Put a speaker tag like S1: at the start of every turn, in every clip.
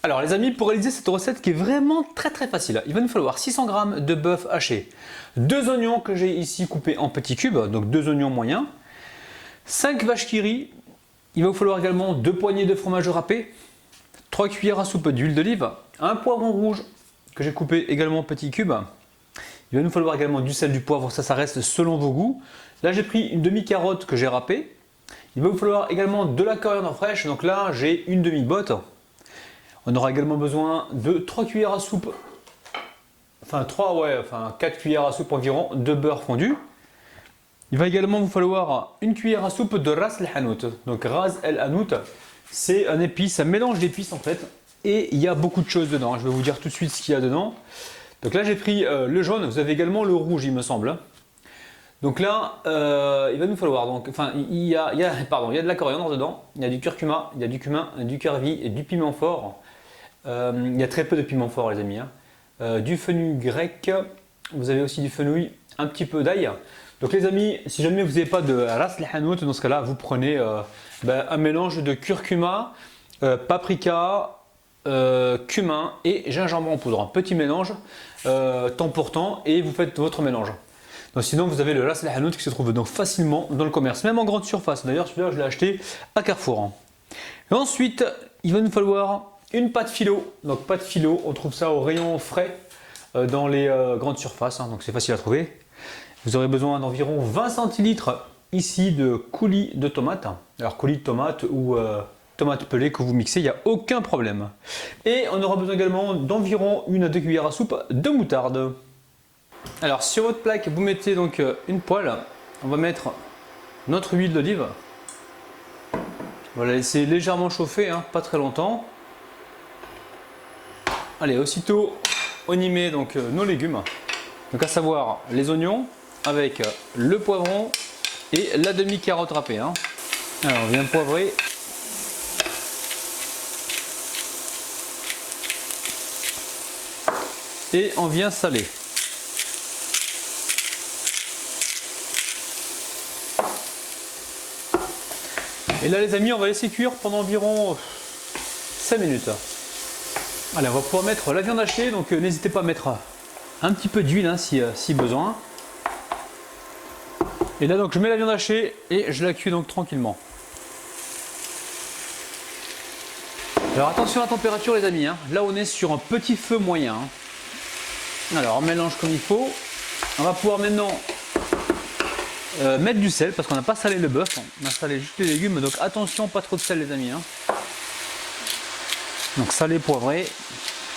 S1: Alors les amis, pour réaliser cette recette qui est vraiment très facile, il va nous falloir 600 g de bœuf haché, 2 oignons que j'ai ici coupés en petits cubes, donc 2 oignons moyens, 5 vaches qui rient, il va vous falloir également 2 poignées de fromage râpé, 3 cuillères à soupe d'huile d'olive, un poivron rouge que j'ai coupé également en petits cubes, il va nous falloir également du sel, du poivre, ça reste selon vos goûts. Là j'ai pris une demi-carotte que j'ai râpée, il va vous falloir également de la coriandre fraîche, donc là j'ai une demi-botte. On aura également besoin de 3 cuillères à soupe, enfin 4 cuillères à soupe environ de beurre fondu. Il va également vous falloir une cuillère à soupe de ras el hanout. Donc ras el hanout, c'est un épice, un mélange d'épices en fait. Et il y a beaucoup de choses dedans. Je vais vous dire tout de suite ce qu'il y a dedans. Donc là j'ai pris le jaune, vous avez également le rouge il me semble. Donc là, il va nous falloir, il y a de la coriandre dedans, il y a du curcuma, il y a du cumin, du curry et du piment fort. Il y a très peu de piment fort les amis. Du fenouil grec, vous avez aussi du fenouil, un petit peu d'ail. Donc les amis, si jamais vous n'avez pas de ras el hanout, dans ce cas-là, vous prenez un mélange de curcuma, paprika, cumin et gingembre en poudre. Un petit mélange, temps pour temps, et vous faites votre mélange. Donc, sinon, vous avez le ras el hanout qui se trouve donc facilement dans le commerce, même en grande surface. D'ailleurs, celui-là, je l'ai acheté à Carrefour. Et ensuite, il va nous falloir une pâte philo. Donc pâte philo, on trouve ça au rayon frais dans les grandes surfaces, donc c'est facile à trouver. Vous aurez besoin d'environ 20 centilitres ici de coulis de tomates. Alors coulis de tomates ou tomates pelées que vous mixez, il n'y a aucun problème. Et on aura besoin également d'environ 1 à 2 cuillères à soupe de moutarde. Alors sur votre plaque, vous mettez donc une poêle. On va mettre notre huile d'olive. On va la laisser légèrement chauffer, pas très longtemps. Allez, aussitôt on y met donc nos légumes, donc à savoir les oignons avec le poivron et la demi-carotte râpée. Alors on vient poivrer. Et on vient saler. Et là les amis, on va laisser cuire pendant environ 5 minutes. Allez, on va pouvoir mettre la viande hachée, donc n'hésitez pas à mettre un petit peu d'huile si besoin. Et là donc je mets la viande hachée et je la cuis donc tranquillement. Alors attention à la température les amis, là on est sur un petit feu moyen. Alors on mélange comme il faut. On va pouvoir maintenant mettre du sel parce qu'on n'a pas salé le bœuf, on a salé juste les légumes, donc attention, pas trop de sel les amis. Donc salé, poivré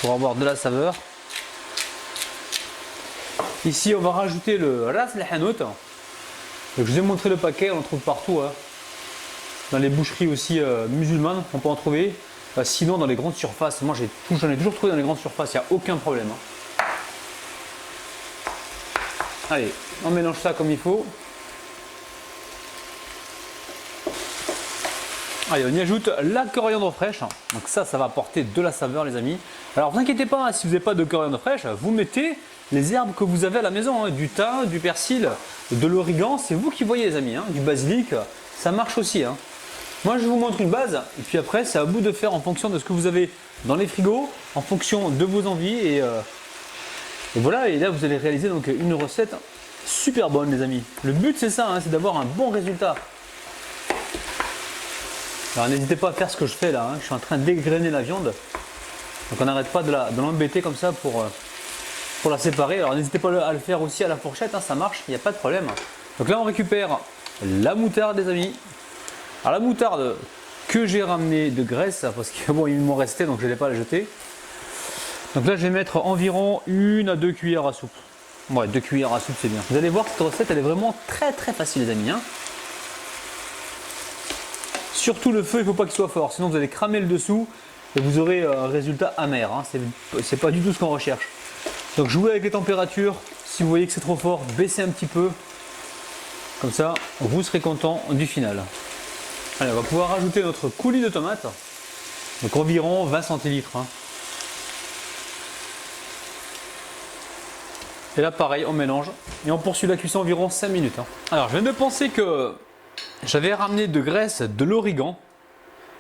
S1: pour avoir de la saveur. Ici on va rajouter le ras el hanout. Donc, je vous ai montré le paquet, on le trouve partout. Dans les boucheries aussi musulmanes, on peut en trouver. Sinon dans les grandes surfaces, moi j'en ai toujours trouvé dans les grandes surfaces, il n'y a aucun problème. Allez, on mélange ça comme il faut. Allez, on y ajoute la coriandre fraîche. Donc ça va apporter de la saveur les amis. Alors vous inquiétez pas, si vous n'avez pas de coriandre fraîche, vous mettez les herbes que vous avez à la maison. Du thym, du persil, de l'origan, c'est vous qui voyez les amis. Du basilic, ça marche aussi. Moi je vous montre une base et puis après c'est à vous de faire en fonction de ce que vous avez dans les frigos, en fonction de vos envies. Et voilà, et là vous allez réaliser donc une recette super bonne les amis. Le but c'est ça, c'est d'avoir un bon résultat. Alors n'hésitez pas à faire ce que je fais là, je suis en train d'égrener la viande. Donc on n'arrête pas de l'embêter comme ça pour la séparer. Alors n'hésitez pas à le faire aussi à la fourchette, ça marche, il n'y a pas de problème. Donc là on récupère la moutarde les amis. Alors la moutarde que j'ai ramenée de Grèce, parce que bon il m'en restait donc je ne vais pas la jeter. Donc là je vais mettre environ 1 à 2 cuillères à soupe. Ouais, 2 cuillères à soupe c'est bien. Vous allez voir cette recette elle est vraiment très facile les amis. Surtout le feu, il ne faut pas qu'il soit fort, sinon vous allez cramer le dessous et vous aurez un résultat amer. C'est pas du tout ce qu'on recherche. Donc jouez avec les températures, si vous voyez que c'est trop fort, baissez un petit peu. Comme ça, vous serez content du final. Allez, on va pouvoir rajouter notre coulis de tomates, donc environ 20 centilitres. Et là pareil, on mélange et on poursuit la cuisson environ 5 minutes. Alors je viens de penser que j'avais ramené de Grèce de l'origan.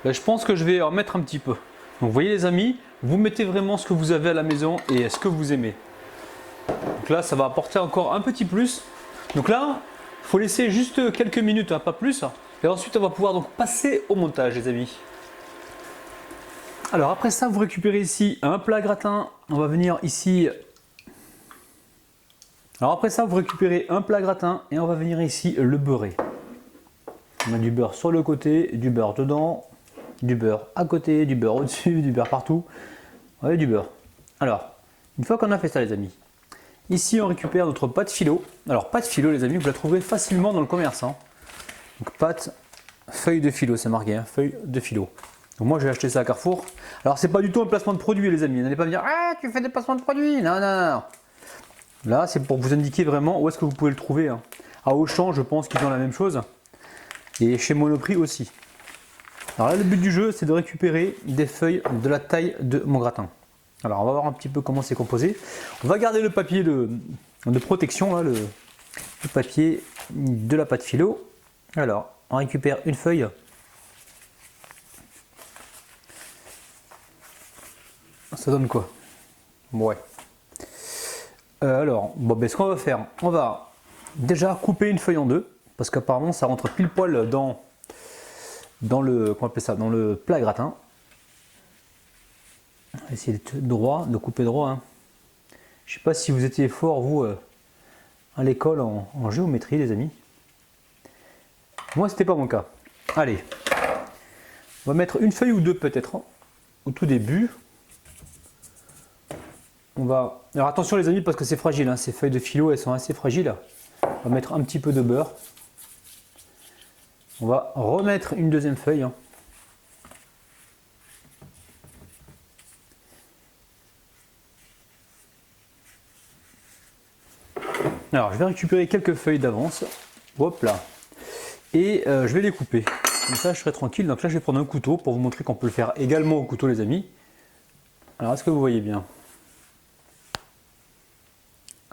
S1: Je pense que je vais en mettre un petit peu. Donc vous voyez les amis, vous mettez vraiment ce que vous avez à la maison et ce que vous aimez. Donc là, ça va apporter encore un petit plus. Donc là, il faut laisser juste quelques minutes, hein, pas plus. Et ensuite, on va pouvoir donc passer au montage, les amis. Alors après ça, vous récupérez ici un plat gratin. On va venir ici. Alors après ça, vous récupérez un plat gratin et on va venir ici le beurrer. On a du beurre sur le côté, du beurre dedans, du beurre à côté, du beurre au-dessus, du beurre partout. Ouais, du beurre. Alors, une fois qu'on a fait ça, les amis, ici on récupère notre pâte philo. Alors pâte philo, les amis, vous la trouverez facilement dans le commerce. Hein. Donc pâte, feuille de philo, c'est marqué, hein, feuille de philo. Donc moi j'ai acheté ça à Carrefour. Alors c'est pas du tout un placement de produit, les amis. N'allez pas me dire ah tu fais des placements de produits. Non, non, non. Là c'est pour vous indiquer vraiment où est-ce que vous pouvez le trouver. Hein. À Auchan, je pense qu'ils ont la même chose. Et chez Monoprix aussi. Alors là, le but du jeu, c'est de récupérer des feuilles de la taille de mon gratin. Alors, on va voir un petit peu comment c'est composé. On va garder le papier de protection, là, le papier de la pâte philo. Alors, on récupère une feuille. Ça donne quoi? Ouais. Alors, bon, ben, ce qu'on va faire, on va déjà couper une feuille en deux. Parce qu'apparemment ça rentre pile poil dans le, comment on appelle ça, dans le plat gratin. On va essayer d'être droit, de couper droit. Hein. Je ne sais pas si vous étiez fort vous à l'école en géométrie, les amis. Moi c'était pas mon cas. Allez, on va mettre une feuille ou deux peut-être au tout début. On va, alors attention les amis parce que c'est fragile. Hein. Ces feuilles de philo elles sont assez fragiles. On va mettre un petit peu de beurre. On va remettre une deuxième feuille. Hein. Alors, je vais récupérer quelques feuilles d'avance. Hop là. Et je vais les couper. Comme ça, je serai tranquille. Donc là, je vais prendre un couteau pour vous montrer qu'on peut le faire également au couteau, les amis. Alors, est-ce que vous voyez bien?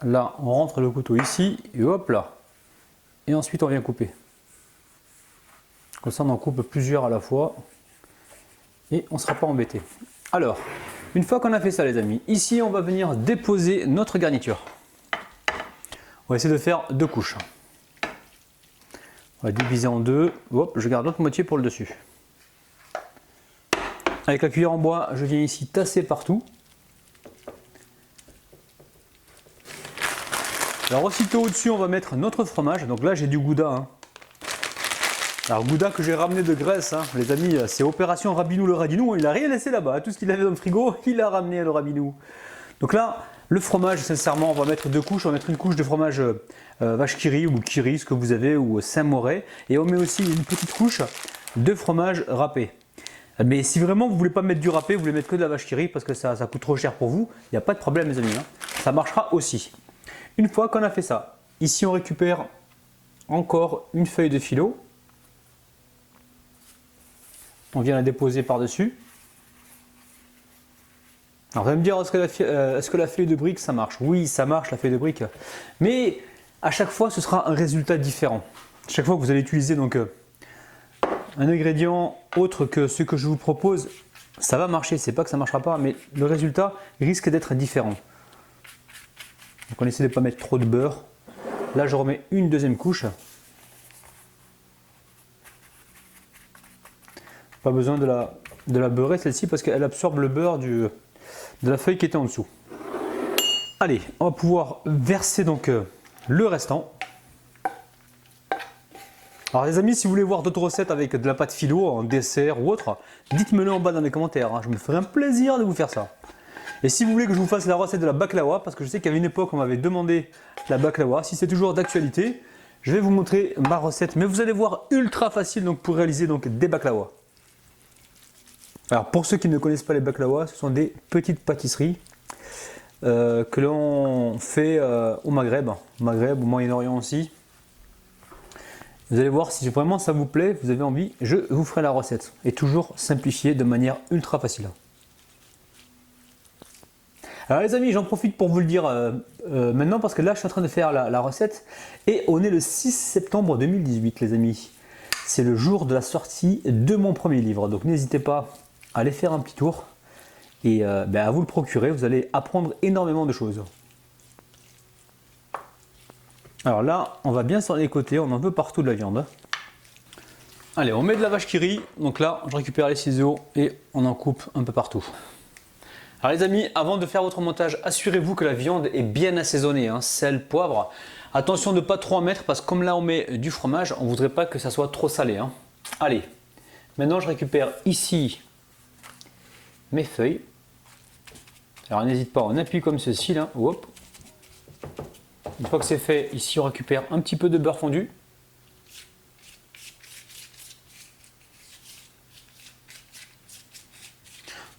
S1: Là, on rentre le couteau ici. Et hop là. Et ensuite, on vient couper. Comme ça, on en coupe plusieurs à la fois et on ne sera pas embêté. Alors, une fois qu'on a fait ça, les amis, ici, on va venir déposer notre garniture. On va essayer de faire deux couches. On va diviser en deux. Hop, je garde l'autre moitié pour le dessus. Avec la cuillère en bois, je viens ici tasser partout. Alors, aussitôt au-dessus, on va mettre notre fromage. Donc là, j'ai du Gouda. Hein. Alors Gouda que j'ai ramené de Grèce, hein. Les amis, c'est opération Rabinou le Radinou, il n'a rien laissé là-bas, tout ce qu'il avait dans le frigo, il a ramené à le Rabinou. Donc là, le fromage, sincèrement, on va mettre deux couches, on va mettre une couche de fromage vache qui rit ou qui rit, ce que vous avez, ou Saint-Moret, et on met aussi une petite couche de fromage râpé. Mais si vraiment vous ne voulez pas mettre du râpé, vous voulez mettre que de la vache qui rit parce que ça coûte trop cher pour vous, il n'y a pas de problème les amis, hein. Ça marchera aussi. Une fois qu'on a fait ça, ici on récupère encore une feuille de philo. On vient la déposer par-dessus. Alors vous allez me dire, est-ce que la feuille de brique ça marche? Oui, ça marche la feuille de brique. Mais à chaque fois, ce sera un résultat différent. Chaque fois que vous allez utiliser donc, un ingrédient autre que ce que je vous propose, ça va marcher. C'est pas que ça ne marchera pas, mais le résultat risque d'être différent. Donc on essaie de ne pas mettre trop de beurre. Là, je remets une deuxième couche. Pas besoin de la beurrer celle-ci parce qu'elle absorbe le beurre de la feuille qui était en dessous. Allez, on va pouvoir verser donc le restant. Alors les amis, si vous voulez voir d'autres recettes avec de la pâte philo en dessert ou autre, dites-me-le en bas dans les commentaires. Hein. Je me ferai un plaisir de vous faire ça. Et si vous voulez que je vous fasse la recette de la baklawa, parce que je sais qu'à une époque on m'avait demandé la baklawa, si c'est toujours d'actualité, je vais vous montrer ma recette. Mais vous allez voir, ultra facile donc, pour réaliser donc, des baklawas. Alors pour ceux qui ne connaissent pas les baklawas, ce sont des petites pâtisseries que l'on fait au Maghreb, au Moyen-Orient aussi. Vous allez voir si vraiment ça vous plaît, vous avez envie, je vous ferai la recette. Et toujours simplifiée de manière ultra facile. Alors les amis, j'en profite pour vous le dire maintenant parce que là je suis en train de faire la recette et on est le 6 septembre 2018 les amis. C'est le jour de la sortie de mon premier livre, donc n'hésitez pas à aller faire un petit tour. Et à vous le procurer, vous allez apprendre énormément de choses. Alors là, on va bien sur les côtés, on en veut partout de la viande. Allez, on met de la vache qui rit. Donc là, je récupère les ciseaux et on en coupe un peu partout. Alors les amis, avant de faire votre montage, assurez-vous que la viande est bien assaisonnée, hein, sel, poivre. Attention de ne pas trop en mettre parce que comme là on met du fromage, on ne voudrait pas que ça soit trop salé. Hein. Allez, maintenant je récupère ici mes feuilles. Alors n'hésite pas, on appuie comme ceci là. Hop. Une fois que c'est fait, ici on récupère un petit peu de beurre fondu.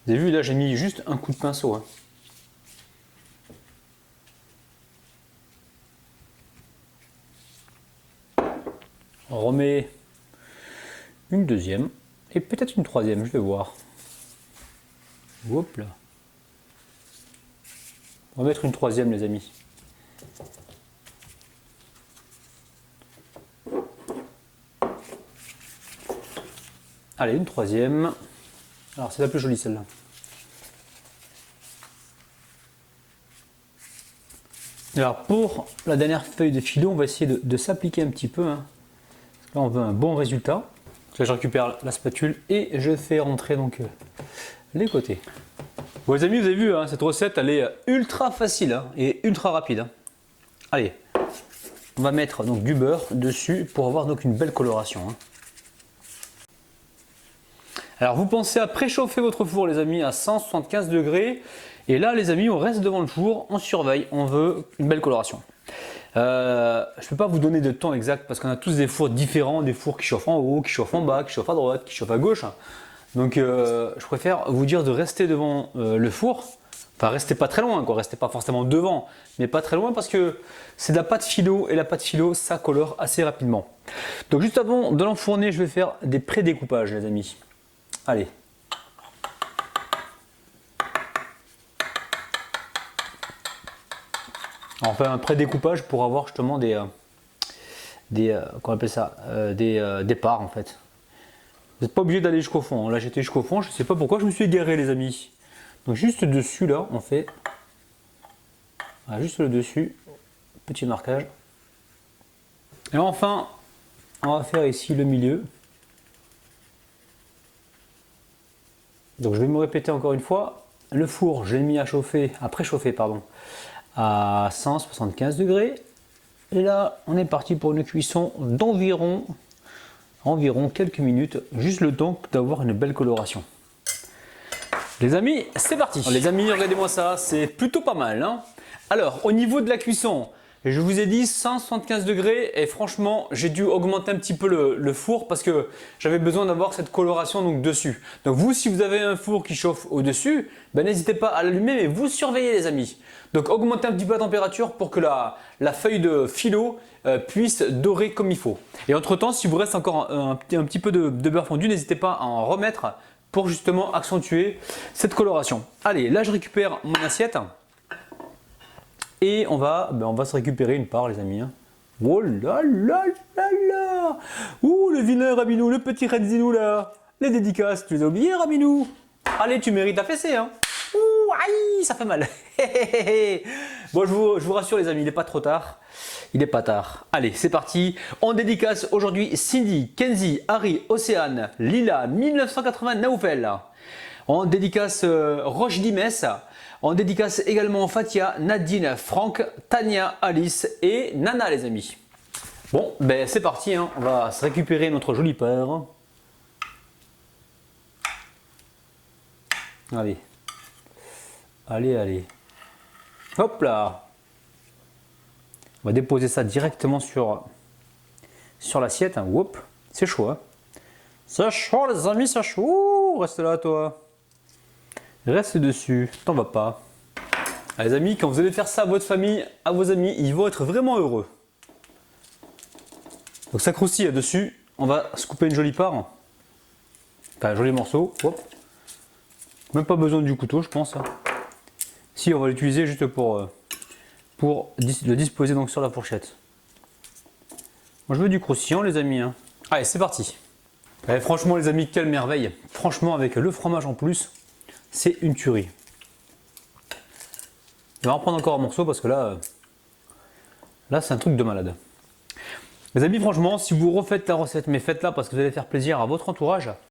S1: Vous avez vu là, j'ai mis juste un coup de pinceau. Hein. On remet une deuxième et peut-être une troisième, je vais voir. Hop là. On va mettre une troisième les amis. Allez, une troisième. Alors c'est la plus jolie celle-là. Alors pour la dernière feuille de filet, on va essayer de s'appliquer un petit peu. Hein. Là on veut un bon résultat. Là, je récupère la spatule et je fais rentrer donc les côtés. Bon les amis, vous avez vu, hein, cette recette elle est ultra facile hein, et ultra rapide. Hein. Allez, on va mettre donc du beurre dessus pour avoir donc une belle coloration. Hein. Alors vous pensez à préchauffer votre four les amis à 175 degrés. Et là les amis, on reste devant le four, on surveille, on veut une belle coloration. Je ne peux pas vous donner de temps exact parce qu'on a tous des fours différents, des fours qui chauffent en haut, qui chauffent en bas, qui chauffent à droite, qui chauffent à gauche. Donc je préfère vous dire de rester devant le four. Enfin restez pas très loin, quoi. Restez pas forcément devant, mais pas très loin parce que c'est de la pâte phyllo et la pâte phyllo ça colore assez rapidement. Donc juste avant de l'enfourner, je vais faire des pré-découpages les amis. Allez. On fait un pré-découpage pour avoir justement qu'on appelle ça, des parts en fait. Vous n'êtes pas obligé d'aller jusqu'au fond. Là j'étais jusqu'au fond, je ne sais pas pourquoi je me suis égaré les amis. Donc juste dessus là, on fait voilà, juste le dessus, petit marquage. Et enfin, on va faire ici le milieu. Donc je vais me répéter encore une fois, le four je l'ai mis à chauffer, à préchauffer pardon, à 175 degrés. Et là on est parti pour une cuisson d'environ quelques minutes, juste le temps d'avoir une belle coloration. Les amis, c'est parti. Alors, les amis, regardez-moi ça, c'est plutôt pas mal. Hein. Alors au niveau de la cuisson, je vous ai dit 175 degrés et franchement j'ai dû augmenter un petit peu le four parce que j'avais besoin d'avoir cette coloration donc dessus. Donc vous si vous avez un four qui chauffe au dessus, ben, n'hésitez pas à l'allumer mais vous surveillez les amis. Donc augmentez un petit peu la température pour que la feuille de phyllo puisse dorer comme il faut. Et entre temps si vous reste encore un petit peu de beurre fondu, n'hésitez pas à en remettre pour justement accentuer cette coloration. Allez là je récupère mon assiette. Et on va se récupérer une part les amis. Hein. Oh là là là là. Ouh le vilain Rabinou, le petit Renzinou là. Les dédicaces, tu les as oubliés Rabinou. Allez tu mérites la fessée hein. Ouh aïe ça fait mal. Bon je vous rassure les amis, il n'est pas trop tard. Il n'est pas tard. Allez c'est parti. On dédicace aujourd'hui Cindy, Kenzie, Harry, Océane, Lila, 1980 Naoufel. On dédicace Roche Dimès. On dédicace également Fatia, Nadine, Franck, Tania, Alice et Nana les amis. Bon, ben c'est parti, hein. On va se récupérer notre joli père. Allez. Allez, allez. Hop là. On va déposer ça directement sur l'assiette. Hein. Hop, c'est chaud. Hein. C'est chaud les amis, c'est chaud. Reste là toi. Reste dessus, t'en vas pas. Ah, les amis, quand vous allez faire ça à votre famille, à vos amis, ils vont être vraiment heureux. Donc ça croustille là-dessus. On va se couper une jolie part. Enfin, un joli morceau. Hop. Même pas besoin du couteau, je pense. Si, on va l'utiliser juste pour le disposer donc sur la fourchette. Moi, je veux du croustillant, les amis. Hein. Allez, c'est parti. Allez, franchement, les amis, quelle merveille. Franchement, avec le fromage en plus. C'est une tuerie. Je vais en prendre encore un morceau parce que là c'est un truc de malade. Les amis, franchement, si vous refaites la recette, mais faites-la parce que vous allez faire plaisir à votre entourage.